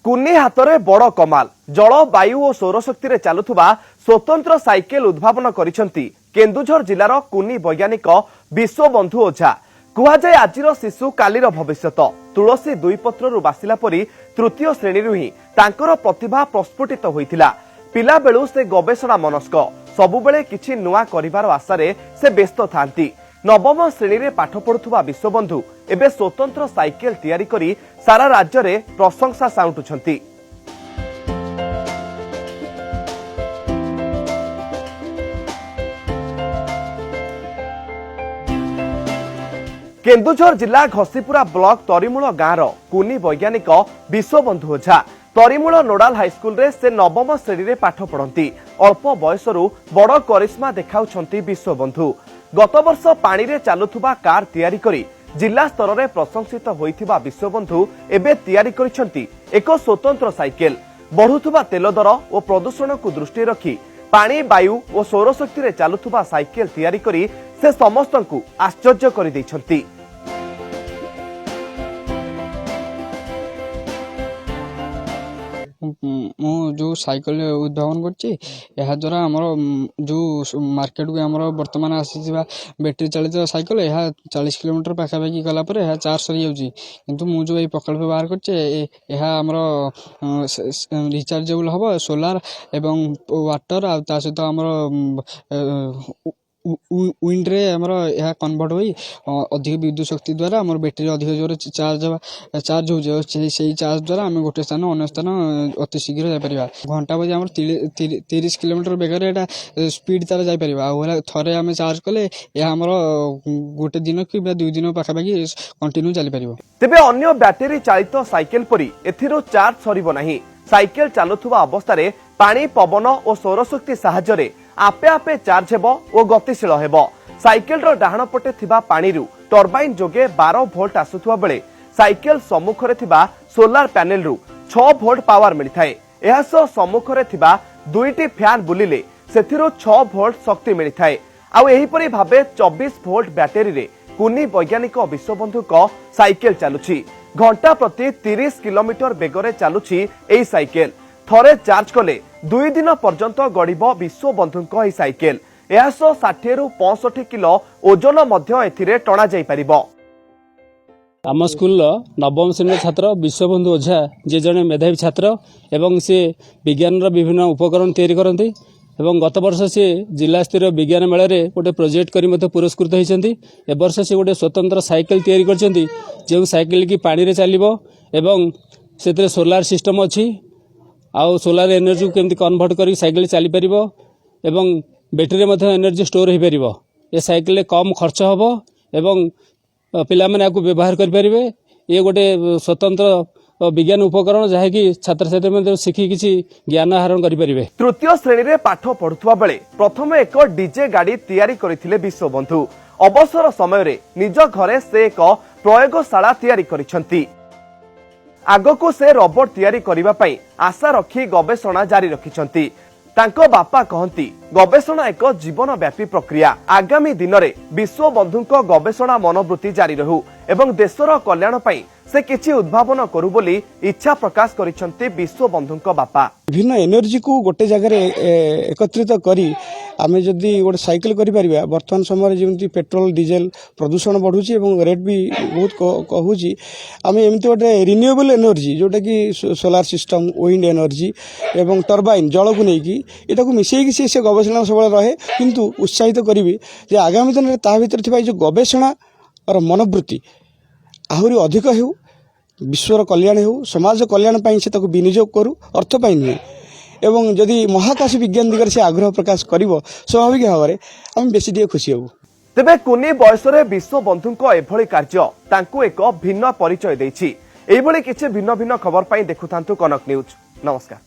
कुनी हाथरे बड़ कमाल जल वायु और सौरशक्ति रे चलुथुबा स्वतंत्र साइकेल उद्भावन करिसेंती केन्दुझर जिलार कुनी वैज्ञानिक विश्वबंधु ओझा। कुहाजाय आजिर शिशु कालीर भविष्यत। तुलसी दुई पत्रु बासिला परी तृतीय श्रेणी ही तांकर प्रतिभा प्रस्फुटित होइथिला। पिला बेलू से गवेषणा मनस्क सबुबेले किछि नुआ करिवार आशारे से व्यस्त थांती। नवम श्रेणी रे पाठ पढ़ुथुबा विश्वबंधु एबे स्वतंत्र साइकेल तैयारी करी सारा राज्य रे प्रशंसा साउंटुछंती। केन्दुझर जिला घसीपुरा ब्लॉक तरीमूल गाँवर कुनी वैज्ञानिक विश्वबंधु ओझा तरीमूल नोडाल हाईस्कूल रे से नवम श्रेणी रे पाठ पढ़ती। अल्प बयसरू बड़ करिश्मा देखाउछंती विश्वबंधु। गत वर्ष पानी रे चालुथुबा कार तैयारी करी जिला स्तर रे प्रशंसित होइथिबा विश्वबंधु एबे तैयारी करिसंती एक स्वतंत्र साइकेल। बढ़ुथुबा तेल दर और प्रदूषण को दृष्टि रखी पानी वायु और सौरशक्ति रे चालुथुबा साइकेल तैयारी करी से समस्तंकु आश्चर्य करि दैछंती। मु जो साइकेल उद्भावन करद्वारा आमर जो मार्केट को आमर बर्तमान आसी बैटेरी चालित साइकेल यह 40 किलोमीटर पाखापाखि गलापर यह चार्ज सरी जाऊँगी किंतु मु जो प्रकल्प बाहर कर रिचार्जेबल हम सोलार एवं वाटर आ सहित आमर विंड रे हमर यह कन्वर्ट होई अधिक विद्युत शक्ति द्वारा हमर बैटरी अधिक जोर चार्ज हो जाय से चार्ज द्वारा हम गोटे स्थान अन्य स्थान अति शीघ्र जाय परिबा। घंटा बजे हमर 30 किलोमीटर बेगर एटा स्पीड तार जाय परिबा। आ थरे हम चार्ज कले यह हमर गोटे दिन कि 2 दिन पाखा पाखि कंटिन्यू चली परिबो। तेबे अन्य बैटरी चालित साइकेल परी एथिरो चार्ज सरीबो नाही। साइकेल चालुथुबा अवस्था रे पानी पवन और सौरशक्ति सहायता रे आपे आपे चार्ज हेबो और गतिशील हेबो। साइकेल रो डाहण पटे थिबा पानी रु टर्बाइन जोगे 12 वोल्ट आसुथुबा बेले साइकेल सम्मुख रे थिबा सोलार पैनल रु 6 वोल्ट पावर मिलिथाए। एहा सो सम्मुख रे थिबा दुईटी फैन बुलिले सेथिरो 6 वोल्ट शक्ति मिलिथाए। आ एही परी भाबे 24 वोल्ट बैटरी रे कुनी वैज्ञानिक विश्वबंधु को साइकेल चालुछि। घंटा प्रति 30 किलोमीटर बेगरे चालुछि एही साइकेल। थरे चार्ज कले 2 दिन पर्यंत गड़िब विश्वबंधु ही साइकेल। 60 रु 65 किलो ओजन मध्य एथिरे टणा जाई परिबो। आम स्कूल नवम श्रेणी छात्र विश्वबंधु ओझा जे जने मेधावी छात्र एवं से विज्ञान विभिन्न उपकरण तैयारी करती एवं गत वर्ष से जिला स्तरीय विज्ञान मेला रे गोटे प्रोजेक्ट करी मते पुरस्कृत होइछंती। ए वर्ष से गोटे स्वतंत्र साइकेल तैयारी करछंती जे साइकेल की पानी रे चलिबो एवं सेतरे सोलार सिस्टम अछि आउ सोलार एनर्जी को केमती कन्वर्ट करी साइकेल चली परिबो एवं बैटरी मध्ये एनर्जी स्टोर हो परिबो। ए साइकेल कम खर्च हबो एवं पिला माने आकु व्यवहार करि परिबे। ये गोटे स्वतंत्र विज्ञान उपकरण जहा कि छात्र छात्री मध्ये सिखि किछि ज्ञान आहरण करि परिबे। तृतीय श्रेणी रे पाठ पढुथुवा बेले प्रथम एक डीजे गाड़ी तैयारी करिथिले विश्वबंधु। अवसर समय रे निज घरे से एक प्रयोगशाला तैयारी करिसंती। आगको से रबर तैयारी करिबा पई आशा रखी गवेषणा जारी रखिसंती। तांको बापा कहंती गवेषणा एक जीवन व्यापी प्रक्रिया। आगामी दिन में विश्वबंधुको गवेषणा मनोवृत्ति जारी रहू एवं देशर कल्याण पई से किछि उद्भावन करू बोली इच्छा प्रकाश करिसंती विश्वबंधुको बापा। विभिन्न एनर्जी को गोटे जगह एकत्रित करी आमे जदि गोटे साइकेल करि परिबा। वर्तमान समय जेमति पेट्रोल डीजेल प्रदूषण बढ़ुची एवं रेट भी बहुत कहूची आमे एमति गोटे रिन्यूएबल एनर्जी जोटा कि सोलार सिस्टम विंड एनर्जी एवं टर्बाइन जल को लेकिन एटा को मिसई कि से गवेषणा सब रहे किंतु उत्साहित करी जे आगामी दिन ता भीतर थिबा जो गवेषणा और मनोवृत्ति आहुरी अधिक हेउ विश्वर कल्याण हो समाज कल्याण पाई से ताको विनियोग करू अर्थ पाई नुहे एवं जदि महाकाश विज्ञान दिगरे से आग्रह प्रकाश करिवो स्वाभाविक भाव में आम बेसी दिए खुशी हबु। तेबे कुनी बयसरे विश्वबंधुको एभली कार्य तांकु एक भिन्न परिचय देछि। एइभली किछि भिन्न भिन्न खबर पाई देखुथांतु कनक न्यूज। नमस्कार।